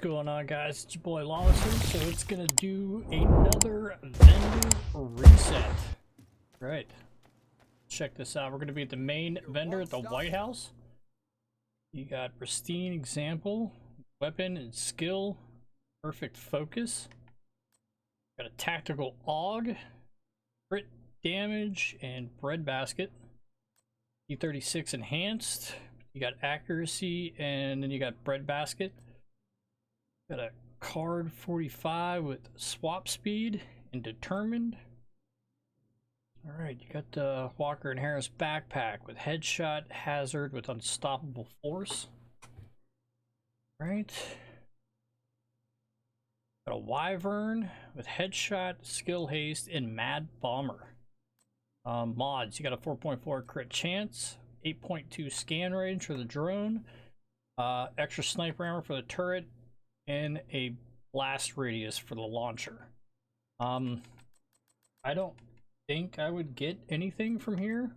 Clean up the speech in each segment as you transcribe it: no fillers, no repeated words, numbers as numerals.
going on, guys? It's your boy LawLessCivilian, so it's gonna do another vendor reset. Right. Check this out. We're gonna be at the main vendor at the White House. You got pristine example, weapon and skill, perfect focus. Got a tactical AUG, crit damage, and bread basket. E36 enhanced. You got accuracy, and then you got bread basket. Got a card 45 with swap speed and determined. All right, you got the Walker and Harris backpack with headshot hazard with unstoppable force. All right. Got a Wyvern with headshot, skill haste, and mad bomber. Mods, you got a 4.4 crit chance, 8.2 scan range for the drone, extra sniper armor for the turret, and a blast radius for the launcher. I don't think I would get anything from here.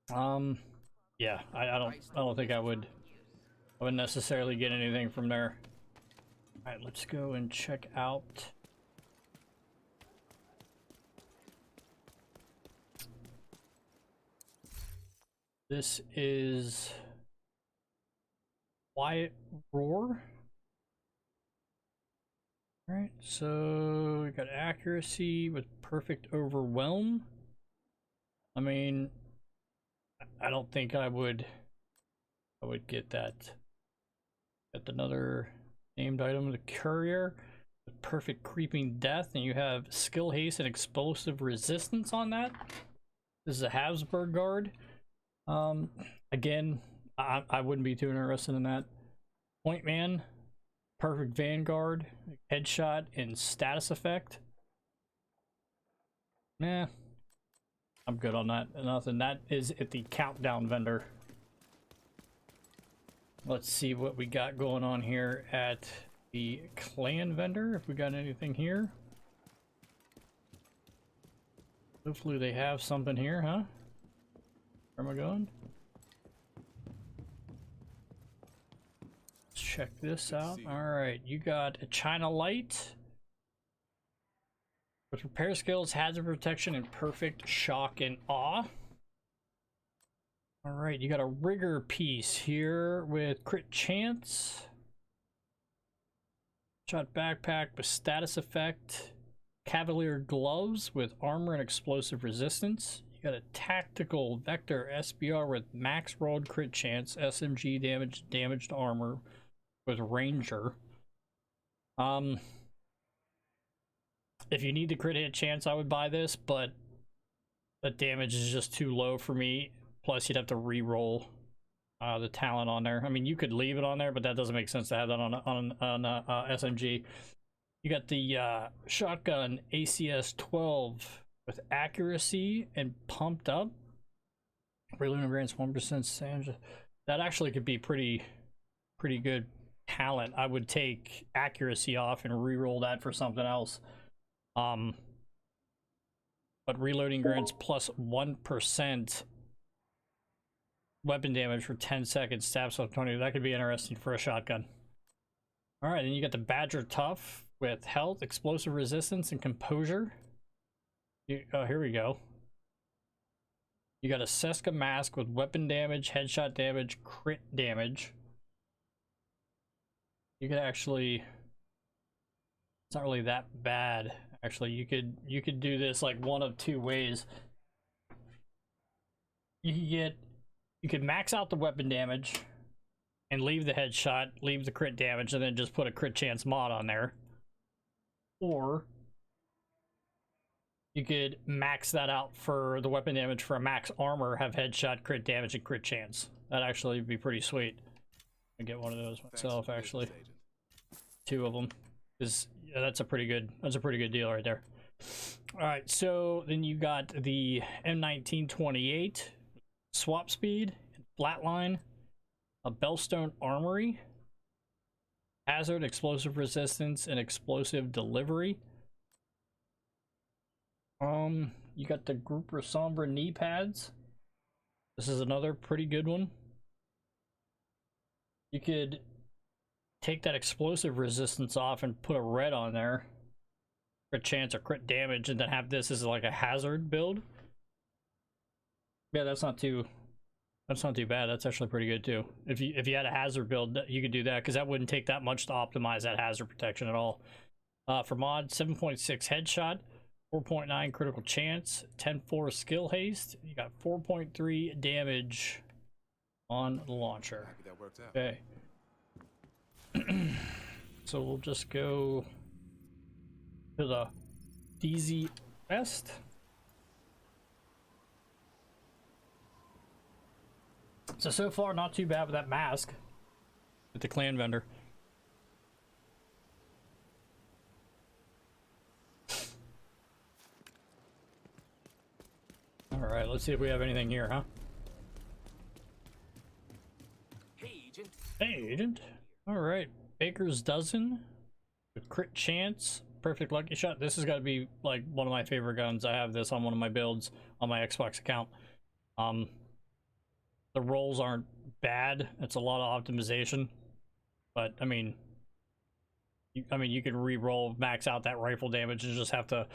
Yeah, I don't think I would necessarily get anything from there. All right, let's go and check out this. Is Quiet Roar. All right, so we got accuracy with perfect overwhelm. I mean, I don't think I would get that. Got another named item, the courier with perfect creeping death, and you have skill haste and explosive resistance on that. This is a Habsburg guard. Again, I wouldn't be too interested in that. Point man, perfect vanguard, headshot, and status effect. Nah, I'm good on that. Nothing. That is at the countdown vendor. Let's see what we got going on here at the clan vendor, if we got anything here. Hopefully they have something here, huh? Where am I going? Let's check this out. Alright, you got a China Light with repair skills, hazard protection, and perfect shock and awe. Alright, you got a rigger piece here with crit chance. Shot backpack with status effect. Cavalier gloves with armor and explosive resistance. You got a tactical vector SBR with max rolled crit chance, SMG damage, damaged armor with ranger. If you need the crit hit chance, I would buy this, but the damage is just too low for me. Plus, you'd have to re-roll the talent on there. I mean, you could leave it on there, but that doesn't make sense to have that on SMG. You got the shotgun ACS 12 with accuracy and pumped up. Reloading grants 1% sand. That actually could be pretty good talent. I would take accuracy off and re-roll that for something else. But reloading grants plus 1% weapon damage for 10 seconds, stabs up 20. That could be interesting for a shotgun. All right, then you got the Badger Tough with health, explosive resistance, and composure. Oh, here we go. You got a Seska Mask with weapon damage, headshot damage, crit damage. You could actually, it's not really that bad. Actually, you could do this like one of two ways. You could max out the weapon damage and leave the headshot, leave the crit damage, and then just put a crit chance mod on there. Or you could max that out for the weapon damage for a max armor, have headshot, crit damage, and crit chance. That'd actually be pretty sweet. I get one of those myself, actually. Two of them. Yeah, that's a pretty good deal right there. All right, so then you got the M1928 swap speed, flatline, a Bellstone armory, hazard, explosive resistance, and explosive delivery. You got the Grouper Sombra knee pads. This is another pretty good one. You could take that explosive resistance off and put a red on there. Crit chance or crit damage, and then have this as like a hazard build. Yeah, that's not too bad. That's actually pretty good too. If you had a hazard build, you could do that, because that wouldn't take that much to optimize that hazard protection at all. For mod, 7.6 headshot, 4.9 critical chance, 10.4 skill haste. You got 4.3 damage on the launcher. That worked out. Okay. So we'll just go to the DZ West. So far, not too bad with that mask with the clan vendor. Alright, let's see if we have anything here, huh? Hey, Agent. Hey, Agent. Alright, Baker's Dozen with crit chance, perfect lucky shot. This has got to be like one of my favorite guns. I have this on one of my builds on my Xbox account. The rolls aren't bad. It's a lot of optimization, but I mean you can re-roll, max out that rifle damage, and just have to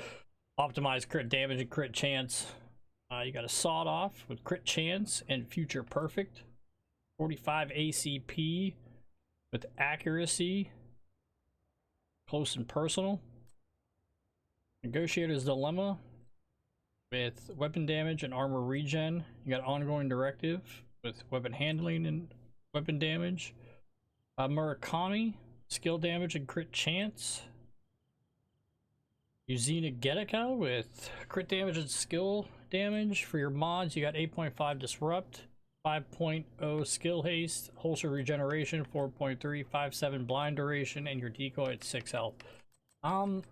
optimize crit damage and crit chance. You got a sawed off with crit chance and future perfect, 45 ACP with accuracy, close and personal. Negotiator's Dilemma with weapon damage and armor regen. You got ongoing directive with weapon handling and weapon damage. Murakami, skill damage and crit chance. Yuzina Getica with crit damage and skill damage. For your mods, you got 8.5 disrupt, 5.0 skill haste, holster regeneration, 4.3, 5.7 blind duration, and your decoy at 6 health. I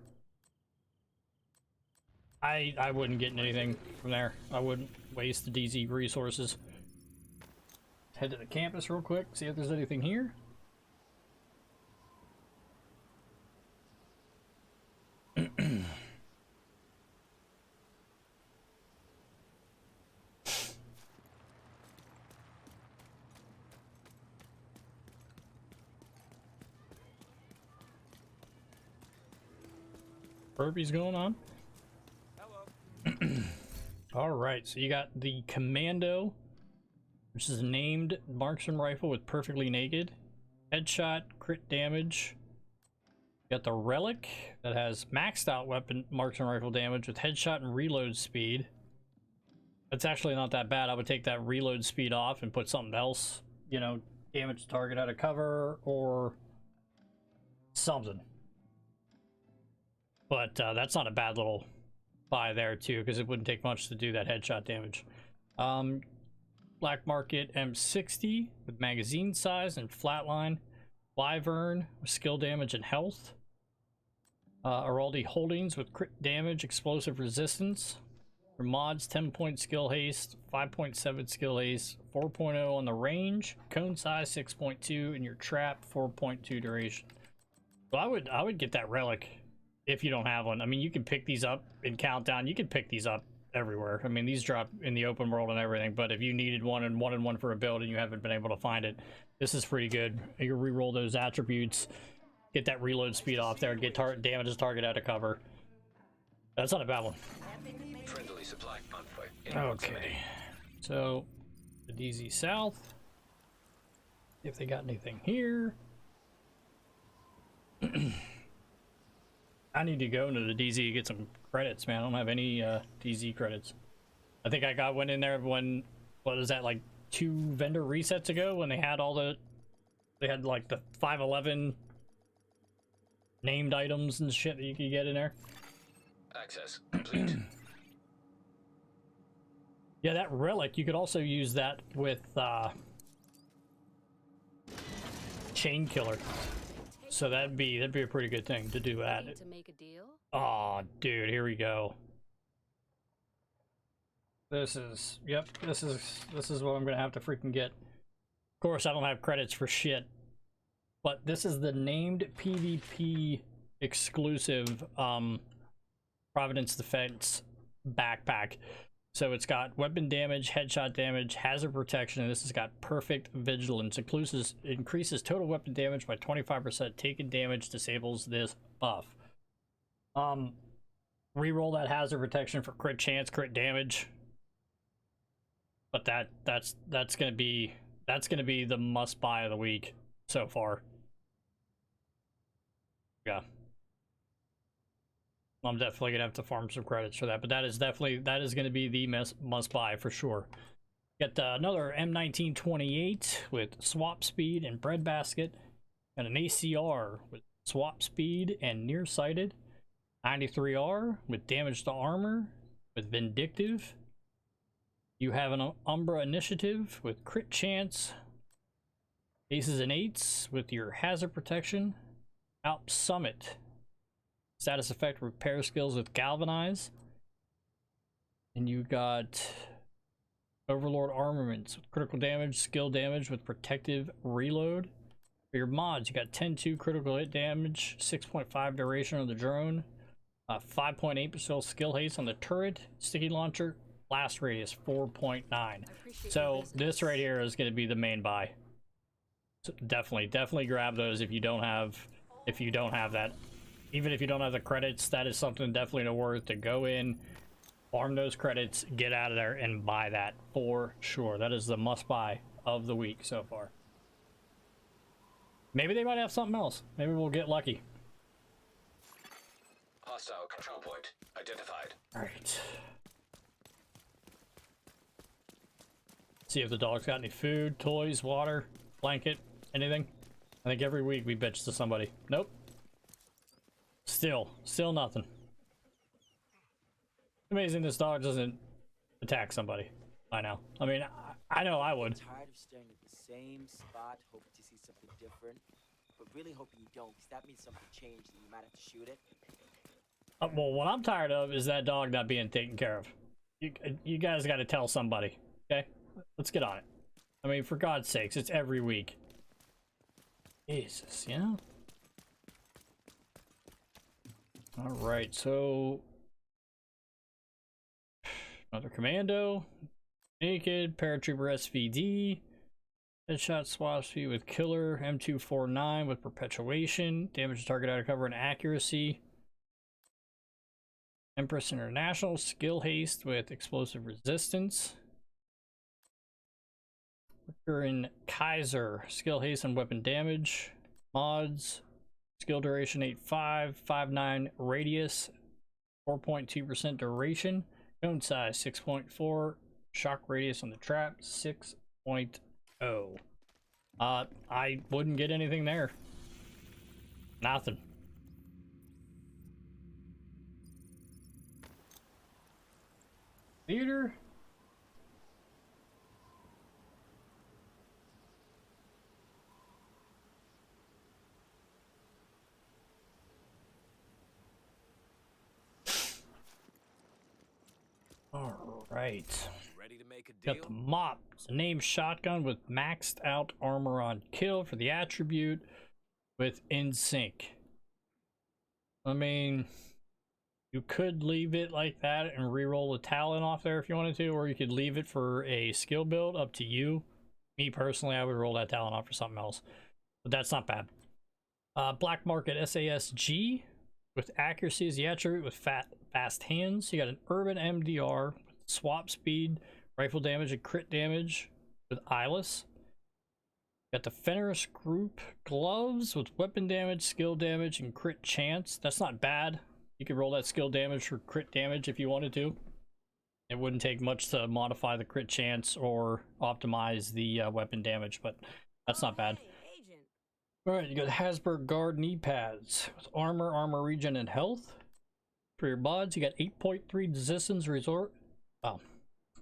wouldn't get anything from there. I wouldn't waste the DZ resources. Head to the campus real quick, see if there's anything here. Burpees going on. All right, so you got the Commando, which is a named marksman rifle with perfectly naked, headshot, crit damage. You got the Relic that has maxed out weapon marksman rifle damage with headshot and reload speed. That's actually not that bad. I would take that reload speed off and put something else, you know, damage target out of cover or something. But that's not a bad little buy there too, because it wouldn't take much to do that headshot damage. Black Market M60 with magazine size and flatline. Wyvern with skill damage and health. Araldi Holdings with crit damage, explosive resistance. For mods, 10-point skill haste, 5.7 skill haste, 4.0 on the range, cone size 6.2, and your trap 4.2 duration. So I would get that Relic if you don't have one. I mean, you can pick these up in Countdown. You can pick these up everywhere. I mean, these drop in the open world and everything, but if you needed one and wanted one for a build and you haven't been able to find it, this is pretty good. You re-roll those attributes, get that reload speed off there, get damages target out of cover. That's not a bad one. Friendly supply on foot. Okay, so the DZ South, if they got anything here. I need to go into the DZ to get some credits, man. I don't have any DZ credits. I think I got one in there when, what was that, like 2 vendor resets ago, when they had all the, they had like the 511 named items and shit that you could get in there. Access complete. Yeah, that Relic, you could also use that with Chain Killer. So that'd be a pretty good thing to do that. To make a deal? Oh, dude, here we go. This is, yep, this is what I'm gonna have to freaking get. Of course, I don't have credits for shit, but this is the named PvP exclusive Providence Defense backpack. So it's got weapon damage, headshot damage, hazard protection, and this has got perfect vigilance. Increases total weapon damage by 25%. Taken damage disables this buff. Reroll that hazard protection for crit chance, crit damage. But that's gonna be the must buy of the week so far. Yeah. I'm definitely gonna have to farm some credits for that, but that is gonna be the must buy for sure. Get another M1928 with swap speed and breadbasket, and an ACR with swap speed and nearsighted, 93R with damage to armor with vindictive. You have an Umbra initiative with crit chance, aces and eights with your hazard protection, Alp Summit. Status effect repair skills with galvanize, and you got Overlord armaments with critical damage, skill damage with protective reload. For your mods, you got 10-2 critical hit damage, 6.5 duration on the drone, 5.8% skill haste on the turret, sticky launcher, blast radius 4.9. So this right here is going to be the main buy. So definitely grab those if you don't have that. Even if you don't have the credits, that is something definitely worth to go in, farm those credits, get out of there, and buy that for sure. That is the must buy of the week so far. Maybe they might have something else. Maybe we'll get lucky. Hostile control point identified. All right. See if the dog's got any food, toys, water, blanket, anything. I think every week we bitch to somebody. Nope. Still nothing. Amazing this dog doesn't attack somebody by now. I mean, I know I would. Tired of staring at the same spot, hoping to see something different, but really hoping you don't, because that means something changed and you might have to shoot it. Well, what I'm tired of is that dog not being taken care of. You guys got to tell somebody, okay? Let's get on it. I mean, for God's sakes, it's every week. Jesus, you know? All right, so another commando, naked, paratrooper SVD, headshot swap speed with killer, M249 with perpetuation, damage to target out of cover and accuracy, Empress International, skill haste with explosive resistance, Recurring Kaiser, skill haste and weapon damage, mods, skill duration 8.5, 5.9 radius, 4.2% duration, cone size 6.4, shock radius on the trap 6.0. I wouldn't get anything there. Nothing. Theater. All right. Ready to make a deal? Got the mop. It's a named shotgun with maxed out armor on kill for the attribute with in sync. I mean, you could leave it like that and re-roll the Talon off there if you wanted to, or you could leave it for a skill build, up to you. Me personally, I would roll that Talon off for something else, but that's not bad. Black Market SASG with accuracy as the attribute with fast hands. You got an Urban MDR with swap speed, rifle damage, and crit damage with eyeless. Got the Fenris Group gloves with weapon damage, skill damage, and crit chance. That's not bad. You could roll that skill damage for crit damage if you wanted to. It wouldn't take much to modify the crit chance or optimize the weapon damage, but that's not bad. All right, you got Hasbro Guard knee pads with armor regen, and health. For your mods, you got 8.3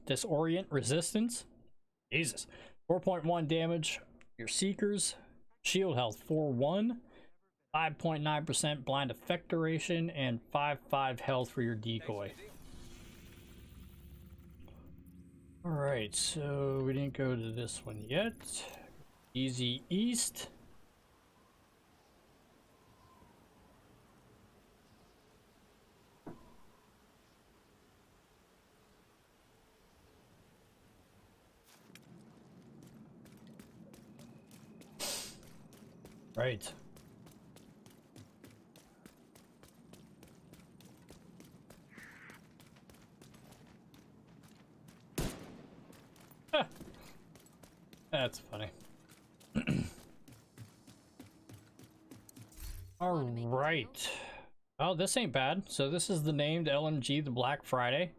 disorient resistance. Jesus. 4.1 damage. Your seekers, shield health 4.1, 5.9% blind effect duration, and 5.5 health for your decoy. All right, so we didn't go to this one yet. Easy East. Right. Ah, that's funny. All right. Oh, this ain't bad. So this is the named LMG, the Black Friday.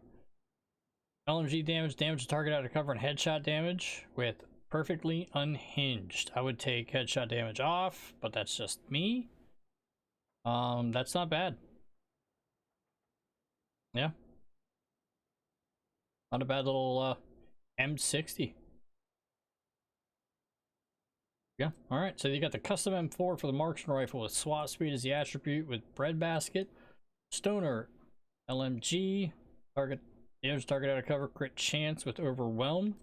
LMG damage to target out of cover and headshot damage with perfectly unhinged. I would take headshot damage off, but that's just me. That's not bad. Yeah. Not a bad little M60. Yeah, alright. So you got the custom M4 for the marksman rifle with SWAT speed as the attribute with breadbasket. Stoner LMG. Target out of cover, crit chance with overwhelm.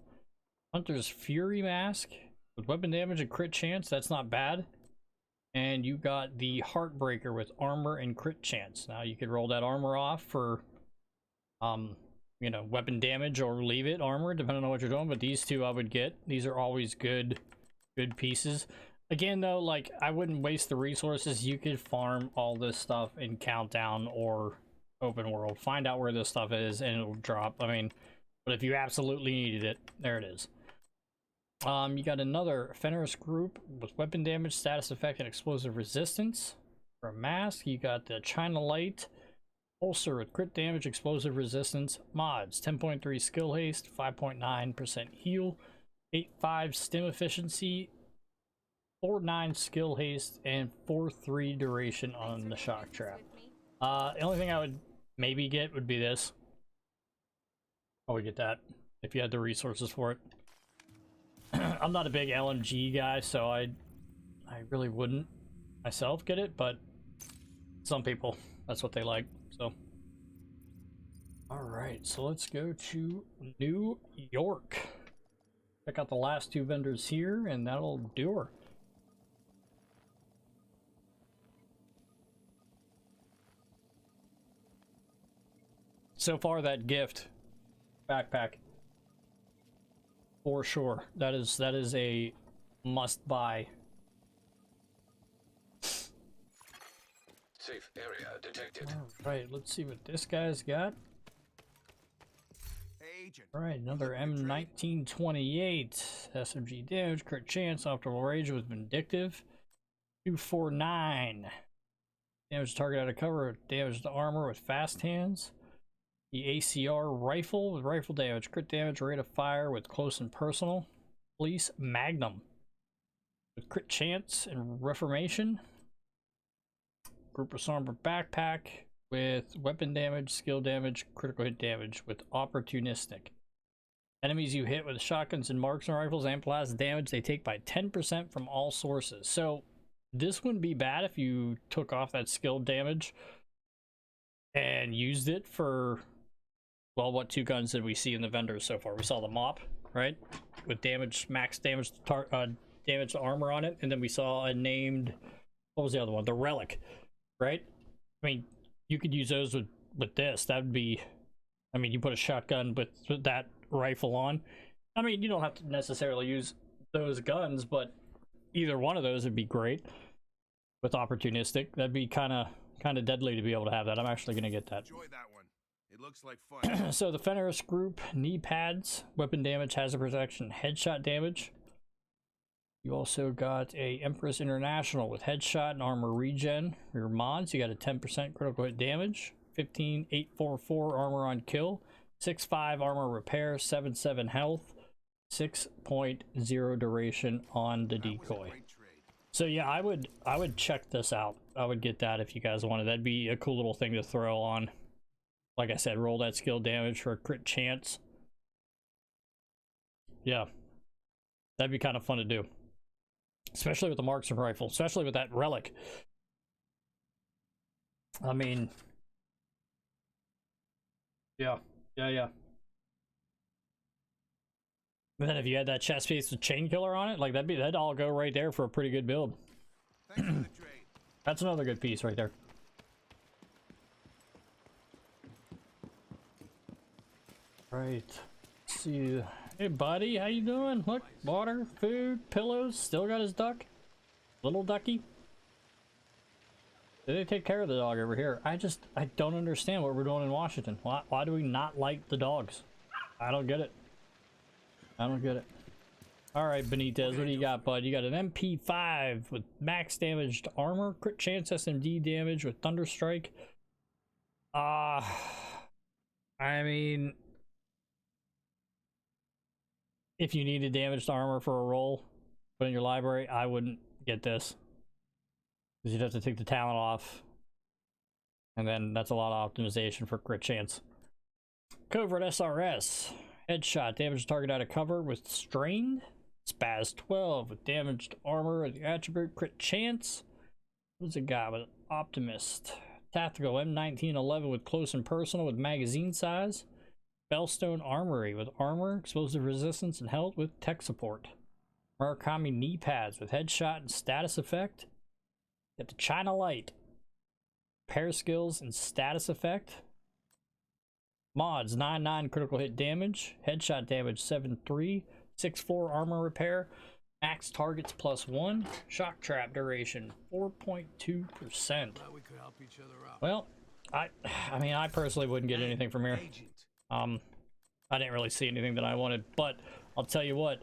Hunter's Fury mask with weapon damage and crit chance. That's not bad. And you got the Heartbreaker with armor and crit chance. Now you could roll that armor off for you know, weapon damage or leave it armor depending on what you're doing, but these two I would get. These are always good pieces. Again though, like, I wouldn't waste the resources. You could farm all this stuff in Countdown or Open World. Find out where this stuff is and it'll drop. I mean, but if you absolutely needed it, there it is. You got another Fenris group with weapon damage, status effect, and explosive resistance. For a mask, you got the China Light Ulcer with crit damage, explosive resistance, mods, 10.3 skill haste, 5.9% heal, 8.5 stim efficiency, 4.9 skill haste, and 4.3 duration on the shock trap. The only thing I would maybe get would be this. I would get that if you had the resources for it. I'm not a big LMG guy, so I really wouldn't myself get it, but some people, that's what they like. So, all right, so let's go to New York. Check out the last two vendors here, and that'll do her. So far, that gift backpack, for sure. That is a must buy. Safe area detected. All right, let's see what this guy's got. Agent. All right, another M1928 SMG damage, crit chance, optimal rage with vindictive. 249 damage to target out of cover, damage to armor with fast hands. The ACR rifle with rifle damage, crit damage, rate of fire with close and personal. Police Magnum with crit chance and reformation. Group Armor backpack with weapon damage, skill damage, critical hit damage with opportunistic. Enemies you hit with shotguns and marksman rifles amplifies the damage they take by 10% from all sources. So this wouldn't be bad if you took off that skill damage and used it for, well, what two guns did we see in the vendors so far? We saw the mop, right, with damage, max damage damage to armor on it, and then we saw a named, what was the other one, the relic, right? I mean, you could use those with this. That would be, I mean, you put a shotgun with that rifle on. I mean, you don't have to necessarily use those guns, but either one of those would be great with opportunistic. That'd be kind of deadly to be able to have that. I'm actually going to get that. Enjoy that one. It looks like fun. So the Fenris group, knee pads, weapon damage, hazard protection, headshot damage. You also got a Empress International with headshot and armor regen. For your mods, you got a 10% critical hit damage, 15,844 armor on kill, 6.5 armor repair, 7.7 health, 6.0 duration on the decoy. So yeah, I would check this out. I would get that if you guys wanted. That'd be a cool little thing to throw on. Like I said, roll that skill damage for a crit chance. Yeah, that'd be kind of fun to do. Especially with the marksman rifle, especially with that relic. I mean, yeah. And then if you had that chest piece with chain killer on it, like that'd all go right there for a pretty good build. Thanks for the trade. That's another good piece right there. Right. Let's see. Hey buddy, how you doing? Look, water, food, pillows, still got his duck. Little ducky? They take care of the dog over here. I don't understand what we're doing in Washington. Why do we not like the dogs? I don't get it. I don't get it. Alright, Benitez, what do you got, bud? You got an MP5 with max damaged armor, crit chance SMD damage with Thunderstrike. I mean, if you needed damaged armor for a roll, put in your library, I wouldn't get this. Because you'd have to take the talent off. And then that's a lot of optimization for crit chance. Covert SRS. Headshot. Damage target out of cover with strained. Spaz 12 with damaged armor and the attribute crit chance. What's it got with Optimist? Tactical M1911 with close and personal with magazine size. Bellstone Armory with armor, explosive resistance, and health with tech support. Murakami knee pads with headshot and status effect. Get the China Light. Pair skills and status effect. Mods 9-9 critical hit damage. Headshot damage 7-3. 6-4 armor repair. Max targets +1. Shock trap duration 4.2%. We could help each other out. Well, I mean, I personally wouldn't get anything from here. I didn't really see anything that I wanted, but I'll tell you what.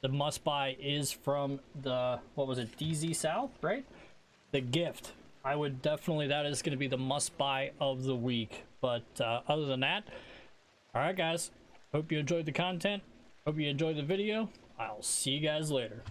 The must buy is from the, what was it, DZ South, right? The gift. I would definitely, that is going to be the must buy of the week. But other than that, all right, guys. Hope you enjoyed the content. Hope you enjoyed the video. I'll see you guys later.